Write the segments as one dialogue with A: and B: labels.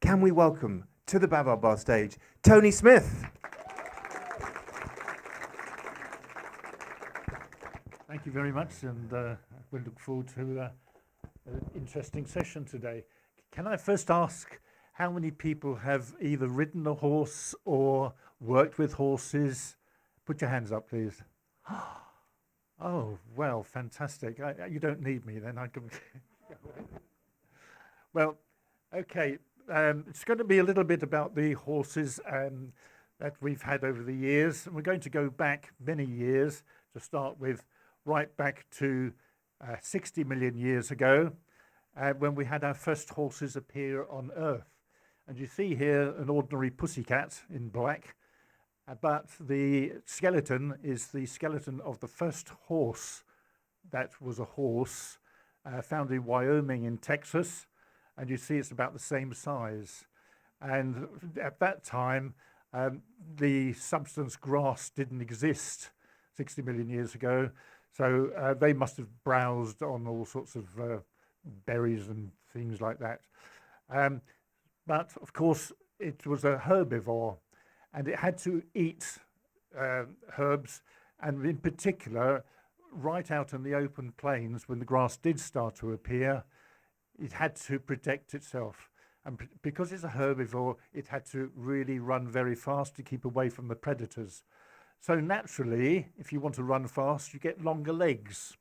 A: Can we welcome to the Babar Bar stage, Tony Smith?
B: Thank you very much, and we look forward to an interesting session today. Can I first ask how many people have either ridden a horse or worked with horses? Put your hands up, please. Oh, well, fantastic. You don't need me then. I can. Well, okay. It's going to be a little bit about the horses that we've had over the years. And we're going to go back many years to start with, right back to 60 million years ago, when we had our first horses appear on Earth. And you see here an ordinary pussycat in black, but the skeleton is the skeleton of the first horse that was a horse found in Wyoming in Texas. And you see it's about the same size. And at that time, the substance grass didn't exist 60 million years ago. So they must have browsed on all sorts of berries and things like that. But of course, it was a herbivore, and it had to eat herbs, and in particular, right out in the open plains, when the grass did start to appear, it had to protect itself. And because it's a herbivore, it had to really run very fast to keep away from the predators. So naturally, if you want to run fast, you get longer legs.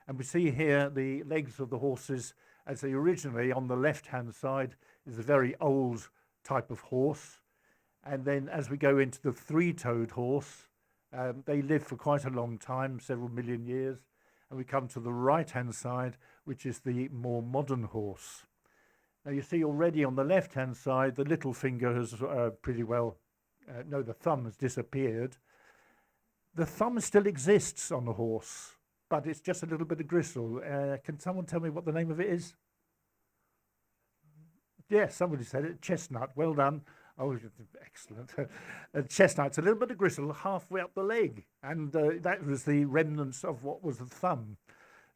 B: And we see here the legs of the horses as they originally, on the left-hand side, is a very old type of horse. And then as we go into the three-toed horse, they live for quite a long time, several million years. And we come to the right-hand side, which is the more modern horse. Now you see already on the left-hand side, the little finger has the thumb has disappeared. The thumb still exists on the horse, but it's just a little bit of gristle. Can someone tell me what the name of it is? Yes, somebody said it. Chestnut. Well done. Oh, excellent. Chestnut. It's a little bit of gristle halfway up the leg, and that was the remnants of what was the thumb.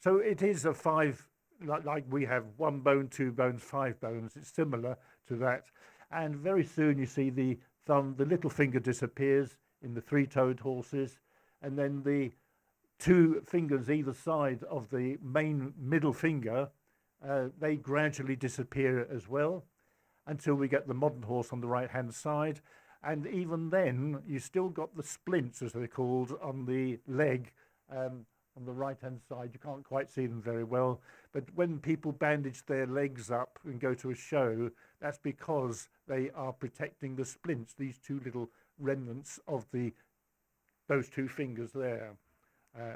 B: So it is a five, like we have 1 bone, 2 bones, 5 bones. It's similar to that. And very soon you see the thumb, the little finger disappears in the three-toed horses, and then the 2 fingers either side of the main middle finger, they gradually disappear as well, until we get the modern horse on the right-hand side. And even then, you still got the splints, as they're called, on the leg, on the right-hand side. You can't quite see them very well. But when people bandage their legs up and go to a show, that's because they are protecting the splints, these 2 little remnants of those 2 fingers there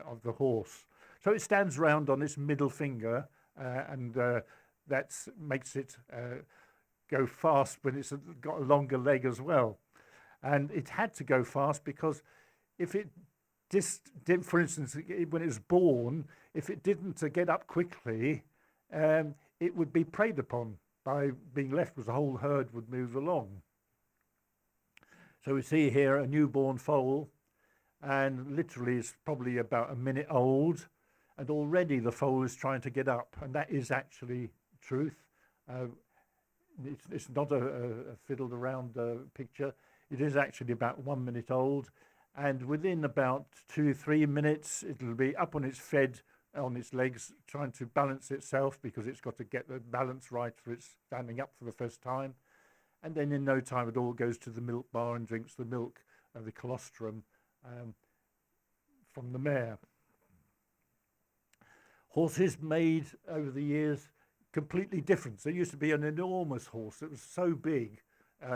B: of the horse. So it stands round on its middle finger, and that makes it go fast when it's got a longer leg as well. And it had to go fast because if it did, for instance, when it was born, if it didn't get up quickly, it would be preyed upon by being left, because the whole herd would move along. So we see here a newborn foal, and literally it's probably about a minute old, and already the foal is trying to get up, and that is actually truth. It's not a fiddled around picture. It is actually about 1 minute old, and within about 2-3 minutes it'll be up on its fed on its legs, trying to balance itself, because it's got to get the balance right for its standing up for the first time. And then in no time at all goes to the milk bar and drinks the milk, the colostrum, from the mare. Horses made over the years completely different. There used to be an enormous horse that was so big,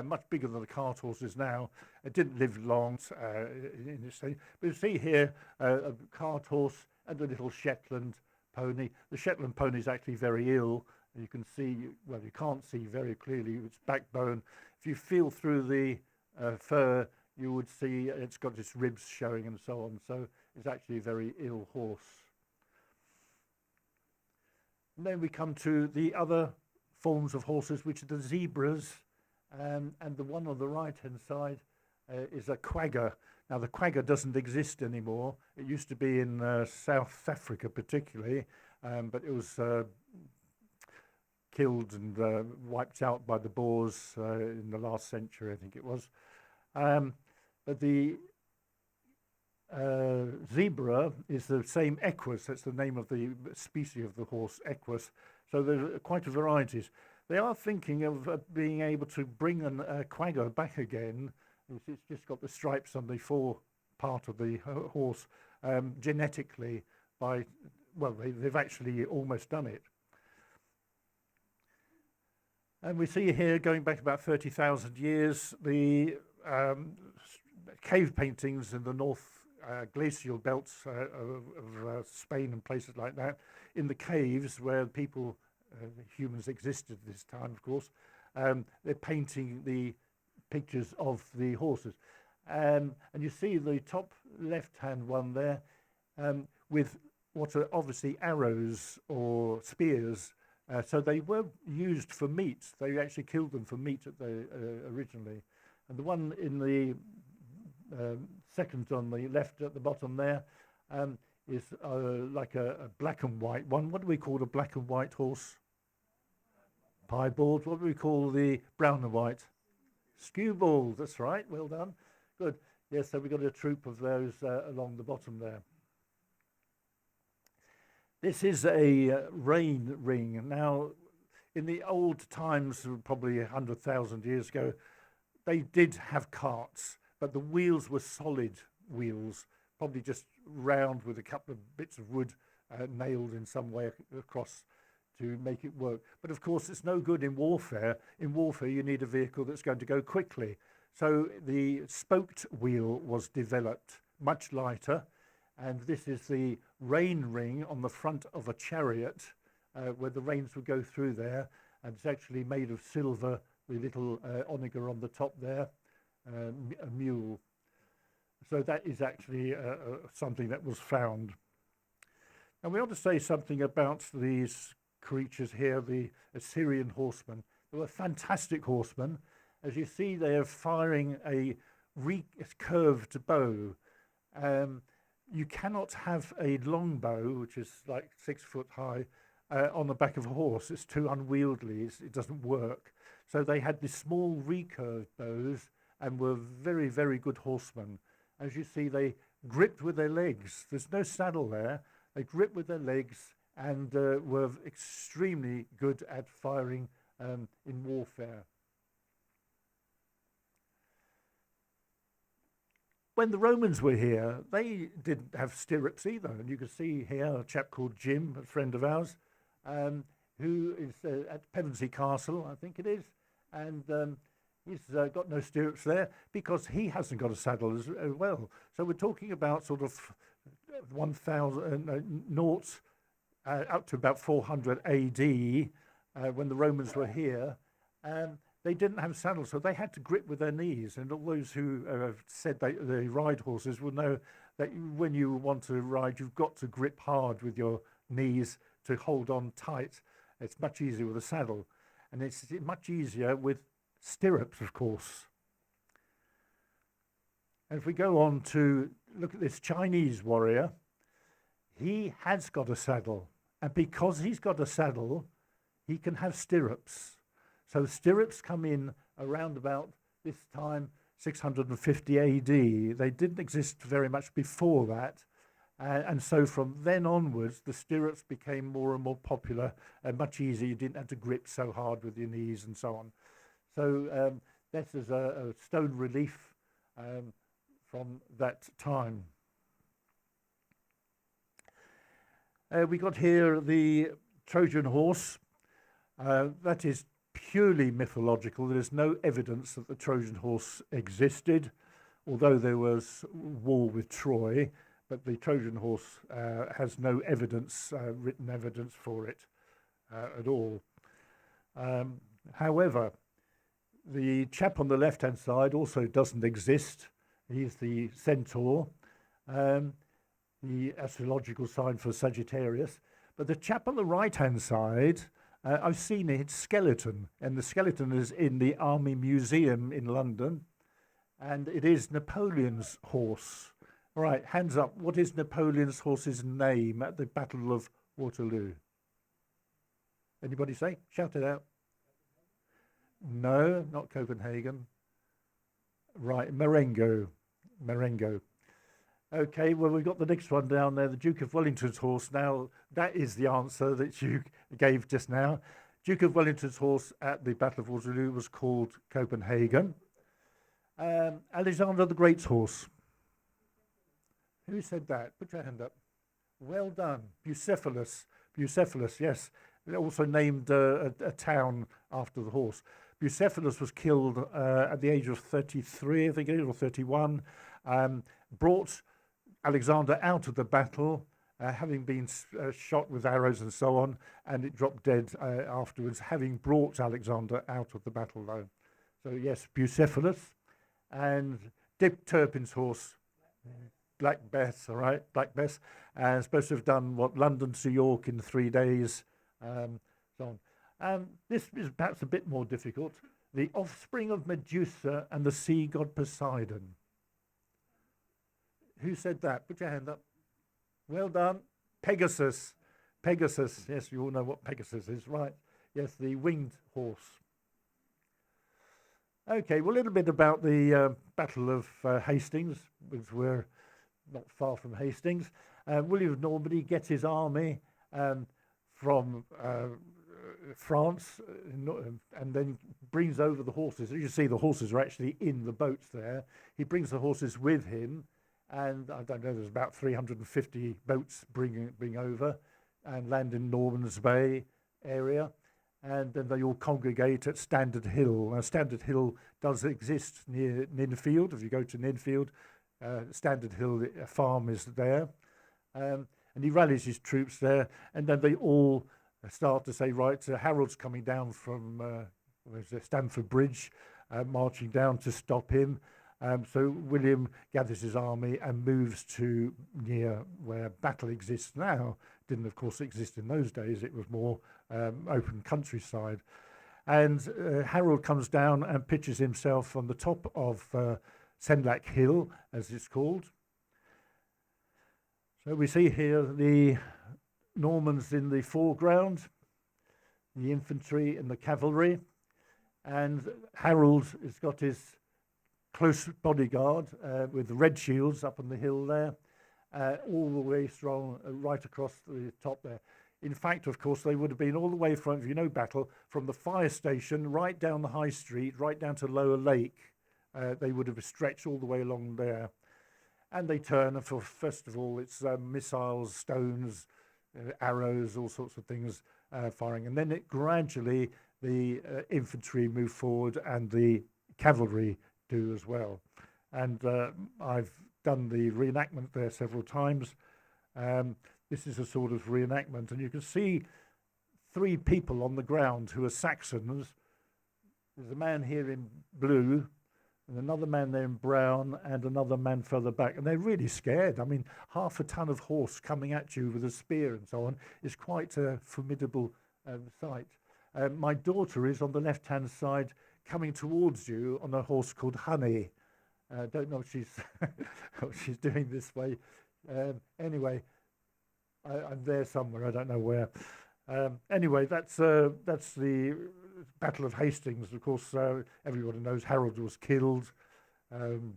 B: much bigger than the cart horse is now. It didn't live long in its stage. But you see here a cart horse and a little Shetland pony. The Shetland pony is actually very ill. You can see, well, you can't see very clearly its backbone. If you feel through the fur, you would see it's got its ribs showing and so on. So it's actually a very ill horse. And then we come to the other forms of horses, which are the zebras, and the one on the right-hand side is a quagga. Now, the quagga doesn't exist anymore. It used to be in South Africa particularly, but it was killed and wiped out by the Boers in the last century, I think it was. But the zebra is the same equus. That's the name of the species of the horse, equus. So there are quite a varieties. They are thinking of being able to bring a quagga back again. It's just got the stripes on the fore part of the horse genetically by, well, they've actually almost done it. And we see here, going back about 30,000 years, the cave paintings in the north glacial belts of Spain and places like that, in the caves where people, humans existed this time, of course. They're painting the pictures of the horses. And you see the top left-hand one there with what are obviously arrows or spears. So they were used for meat. They actually killed them for meat originally. And the one in the second on the left at the bottom there is like a black and white one. What do we call a black and white horse? Piebald. What do we call the brown and white? Skewbald. That's right. Well done. Good. Yes, so we've got a troop of those along the bottom there. This is a rain ring. Now, in the old times, probably 100,000 years ago, they did have carts, but the wheels were solid wheels, probably just round with a couple of bits of wood nailed in some way across to make it work. But of course, it's no good in warfare. In warfare, you need a vehicle that's going to go quickly. So the spoked wheel was developed, much lighter, and this is the rein ring on the front of a chariot where the reins would go through there, and it's actually made of silver, the little onager on the top there, a mule. So that is actually something that was found. And we ought to say something about these creatures here, the Assyrian horsemen. They were fantastic horsemen. As you see, they are firing a curved bow. You cannot have a long bow, which is like 6 foot high, on the back of a horse. It's too unwieldy. It doesn't work. So they had these small recurved bows and were very, very good horsemen. As you see, they gripped with their legs. There's no saddle there. They gripped with their legs and were extremely good at firing in warfare. When the Romans were here, they didn't have stirrups either. And you can see here a chap called Jim, a friend of ours, who is at Pevensey Castle, I think it is. And he's got no stirrups there because he hasn't got a saddle as well. So we're talking about sort of 1,000 noughts up to about 400 AD when the Romans were here. They didn't have saddles, so they had to grip with their knees. And all those who have said they ride horses will know that when you want to ride, you've got to grip hard with your knees to hold on tight. It's much easier with a saddle. And it's much easier with stirrups, of course. And if we go on to look at this Chinese warrior, he has got a saddle. And because he's got a saddle, he can have stirrups. So stirrups come in around about this time, 650 AD. They didn't exist very much before that. And so from then onwards, the stirrups became more and more popular and much easier. You didn't have to grip so hard with your knees and so on. So this is a stone relief from that time. We got here the Trojan horse. That is purely mythological. There is no evidence that the Trojan horse existed, although there was war with Troy, but the Trojan horse has no evidence, written evidence for it at all. However, the chap on the left-hand side also doesn't exist. He's the centaur, the astrological sign for Sagittarius. But the chap on the right-hand side, I've seen its skeleton, and the skeleton is in the Army Museum in London, and it is Napoleon's horse. All right, hands up. What is Napoleon's horse's name at the Battle of Waterloo? Anybody say? Shout it out. No, not Copenhagen. Right, Marengo. Marengo. Okay, well, we've got the next one down there, the Duke of Wellington's horse. Now, that is the answer that you gave just now. Duke of Wellington's horse at the Battle of Waterloo was called Copenhagen. Alexander the Great's horse. Who said that? Put your hand up. Well done. Bucephalus. Bucephalus, yes. Also named a town after the horse. Bucephalus was killed at the age of 33, I think it is, or 31. Brought Alexander out of the battle, having been shot with arrows and so on, and it dropped dead afterwards, having brought Alexander out of the battle, though. So, yes, Bucephalus. And Dick Turpin's horse, Black Bess, all right, Black Bess, supposed to have done, London to York in 3 days, so on. This is perhaps a bit more difficult. The offspring of Medusa and the sea god Poseidon. Who said that? Put your hand up. Well done. Pegasus. Pegasus. Yes, you all know what Pegasus is, right? Yes, the winged horse. Okay, well, a little bit about the Battle of Hastings, which we're not far from Hastings. William of Normandy gets his army from France and then brings over the horses. As you see, the horses are actually in the boats there. He brings the horses with him, and I don't know, there's about 350 boats bring over and land in Norman's Bay area. And then they all congregate at Standard Hill. Now, Standard Hill does exist near Ninfield. If you go to Ninfield, Standard Hill farm is there. And he rallies his troops there. And then they all start to say, right, Harold's coming down from Stamford Bridge, marching down to stop him. So William gathers his army and moves to near where battle exists now. Didn't, of course, exist in those days. It was more open countryside. And Harold comes down and pitches himself on the top of Senlac Hill, as it's called. So we see here the Normans in the foreground, the infantry and the cavalry. And Harold has got his close bodyguard with red shields up on the hill there, all the way strong, right across the top there. In fact, of course, they would have been all the way from, if you know battle, from the fire station right down the high street, right down to Lower Lake. They would have stretched all the way along there. And they turn, and for, first of all, it's missiles, stones, arrows, all sorts of things firing. And then it gradually, the infantry move forward and the cavalry do as well. And I've done the reenactment there several times. This is a sort of reenactment, and you can see 3 people on the ground who are Saxons. There's a man here in blue, and another man there in brown, and another man further back, and they're really scared. I mean, half a ton of horse coming at you with a spear and so on is quite a formidable sight. My daughter is on the left-hand side coming towards you on a horse called Honey. Don't know what she's doing this way. Anyway, I'm there somewhere. I don't know where. Anyway, that's the Battle of Hastings. Of course, everybody knows Harold was killed,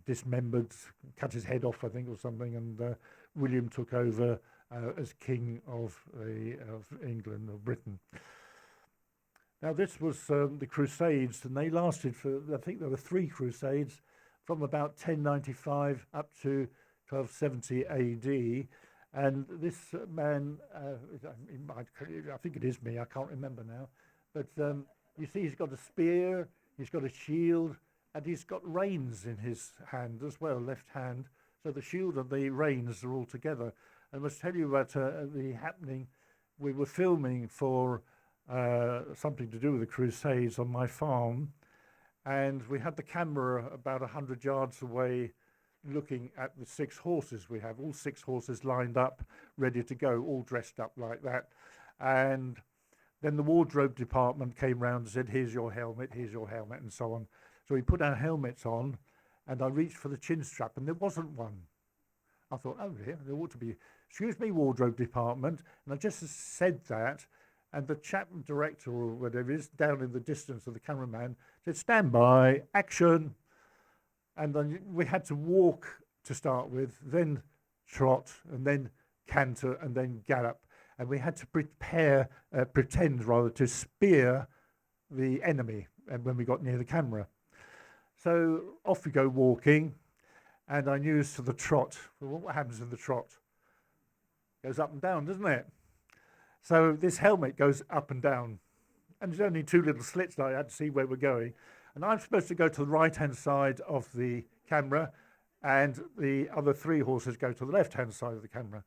B: dismembered, cut his head off, I think, or something, and William took over as King of England, or Britain. Now, this was the Crusades, and they lasted for, I think there were 3 Crusades, from about 1095 up to 1270 AD. And this man, I think it is me, I can't remember now, but you see he's got a spear, he's got a shield, and he's got reins in his hand as well, left hand. So the shield and the reins are all together. I must tell you about the happening. We were filming for something to do with the Crusades on my farm, and we had the camera about 100 yards away looking at the 6 horses we have, all 6 horses lined up, ready to go, all dressed up like that. And then the wardrobe department came round and said, here's your helmet, and so on. So we put our helmets on, and I reached for the chin strap, and there wasn't one. I thought, oh, yeah, there ought to be. Excuse me, wardrobe department. And I just said that, And the chap director or whatever is down in the distance of the cameraman said, "Stand by, action." And then we had to walk to start with, then trot, and then canter, and then gallop. And we had to pretend rather, to spear the enemy and when we got near the camera. So off we go walking, and I knew to the trot. Well, what happens in the trot? Goes up and down, doesn't it? So this helmet goes up and down, and there's only two little slits that I had to see where we're going. And I'm supposed to go to the right-hand side of the camera, and the other three horses go to the left-hand side of the camera.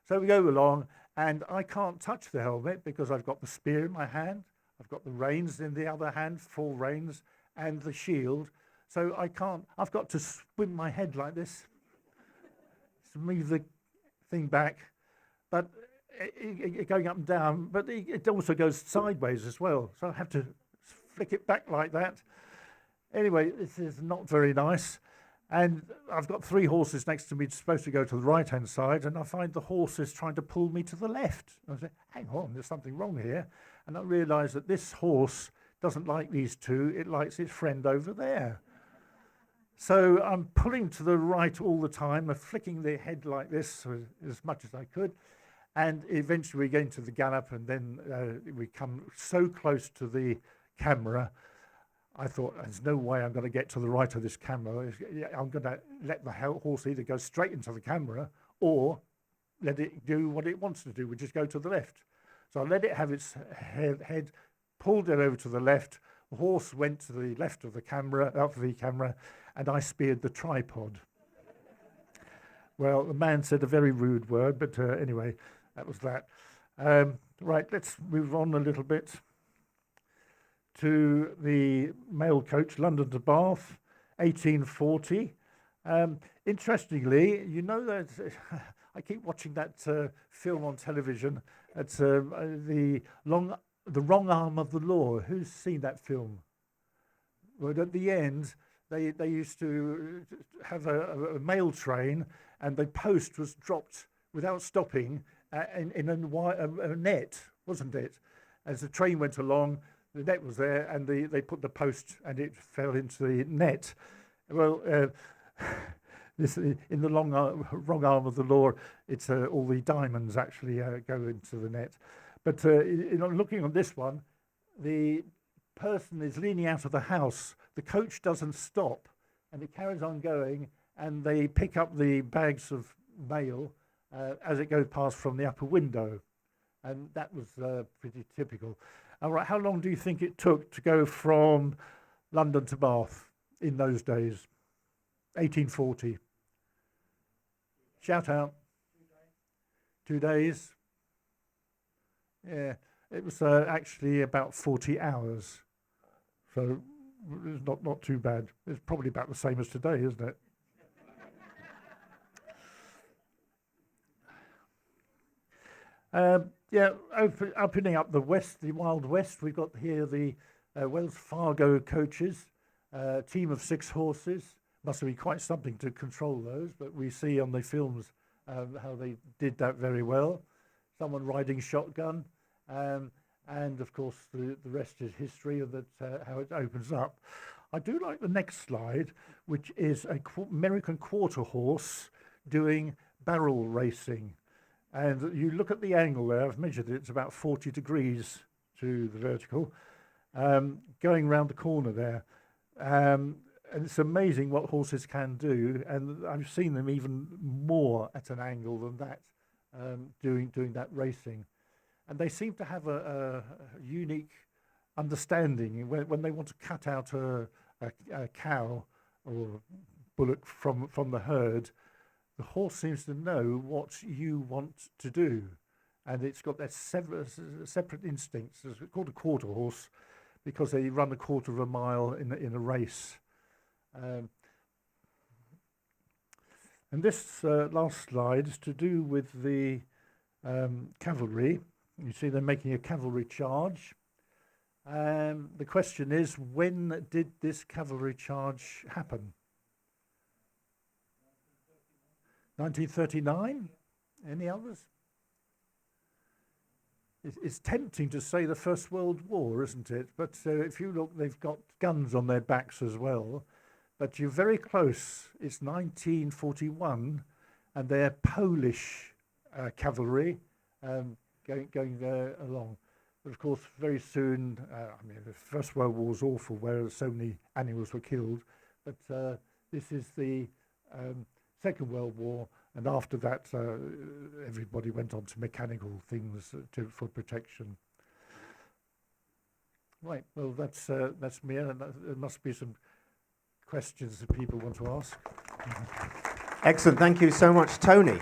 B: So we go along, and I can't touch the helmet because I've got the spear in my hand, I've got the reins in the other hand, full reins, and the shield. So I can't, I've got to swim my head like this, to move the thing back, but going up and down, but it also goes sideways as well. So I have to flick it back like that. Anyway, this is not very nice. And I've got three horses next to me supposed to go to the right-hand side, and I find the horses trying to pull me to the left. I say, hang on, there's something wrong here. And I realise that this horse doesn't like these two, it likes its friend over there. So I'm pulling to the right all the time, I'm flicking the head like this as much as I could. And eventually we get into the gallop, and then we come so close to the camera, I thought, there's no way I'm going to get to the right of this camera. I'm going to let the horse either go straight into the camera or let it do what it wants to do, which is go to the left. So I let it have its head, pulled it over to the left. The horse went to the left of the camera, and I speared the tripod. Well, the man said a very rude word, but anyway, that was that. Right, let's move on a little bit to the mail coach, London to Bath, 1840. Interestingly, you know that I keep watching that film on television. It's the Wrong Arm of the Law. Who's seen that film? Well, at the end, they used to have a mail train, and the post was dropped without stopping in a net, wasn't it? As the train went along, the net was there, and they put the post, and it fell into the net. Well, this in the wrong arm of the law, it's all the diamonds actually go into the net. But looking on this one, the person is leaning out of the house. The coach doesn't stop, and it carries on going, and they pick up the bags of mail as it goes past from the upper window, and that was pretty typical. All right, how long do you think it took to go from London to Bath in those days? 1840. Shout out. 2 days. Yeah, it was actually about 40 hours. So it's not too bad. It's probably about the same as today, isn't it? Yeah, opening up the Wild West, we've got here the Wells Fargo coaches, team of 6 horses. Must be quite something to control those, but we see on the films how they did that very well. Someone riding shotgun, and of course the rest is history, and that's how it opens up. I do like the next slide, which is an American quarter horse doing barrel racing. And you look at the angle there, I've measured it, it's about 40 degrees to the vertical, going around the corner there. And it's amazing what horses can do, and I've seen them even more at an angle than that, doing that racing. And they seem to have a unique understanding when they want to cut out a cow or bullock from the herd. The horse seems to know what you want to do, and it's got that separate instincts. It's called a quarter horse because they run a quarter of a mile in a race. And this last slide is to do with the cavalry. You see they're making a cavalry charge. The question is, when did this cavalry charge happen? 1939? Any others? it's tempting to say the First World War, isn't it? But if you look, they've got guns on their backs as well. But you're very close. It's 1941, and they're Polish cavalry going along. But of course, very soon, I mean, the First World War was awful, where so many animals were killed. But this is the Second World War, and after that, everybody went on to mechanical things for protection. Right. Well, that's me, and there must be some questions that people want to ask.
A: Excellent. Thank you so much, Tony.